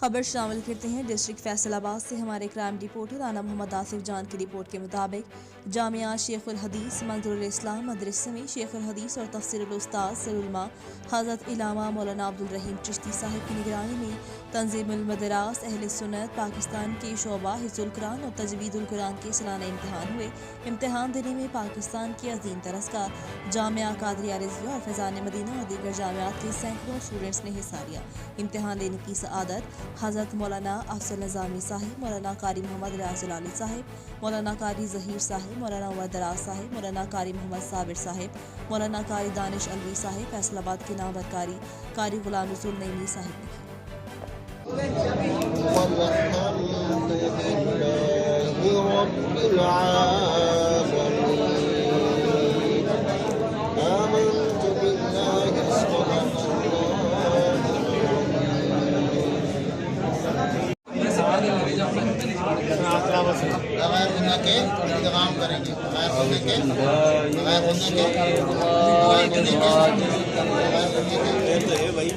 खबर शामिल करते हैं डिस्ट्रिक्ट फैसलाबाद से। हमारे क्राइम रिपोर्टर राना मोहम्मद आसिफ जान की रिपोर्ट के मुताबिक जामिया शेखुल हदीस मंज़िलुल इस्लाम मदरसे में शेखुल हदीस और तफसीरुल उस्ताद सरुलमा हज़रत इलामा मौलाना अब्दुल रहीम चिश्ती साहिब की निगरानी में तंजीमुल मदरास अहले सुन्नत पाकिस्तान के शोबा हिफ्ज़ुल कुरान और तजवीदुल कुरान के सालाना इम्तहान हुए। इम्तहान देने में पाकिस्तान के अजीम तरसकार जामिया कादरिया रिज़विया और फैज़ान मदीना और दीगर जामियात के सैकड़ों स्टूडेंट्स ने हिस्सा लिया। इम्तहान लेने की सआदत हज़रत मौलाना अफजल नज़ामी साहिब, मौलाना कारी मोहम्मद रियाजुल आली साहिब, मौलाना कारी ज़हीर साहिब, मौलाना उमर दराज साहिब, मौलाना कारी मोहम्मद साबिर साहिब, मौलाना कारी दानिश अलवी साहिब, फैसलाबाद के नामवर कारी गुलाम रसूल नईमी साहिब ने बगैर गुनाह के इंतकाम करेंगे, बगैर गुनाह के, बगैर गुनाह के, बगैर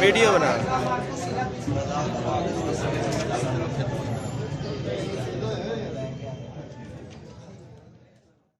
वीडियो बना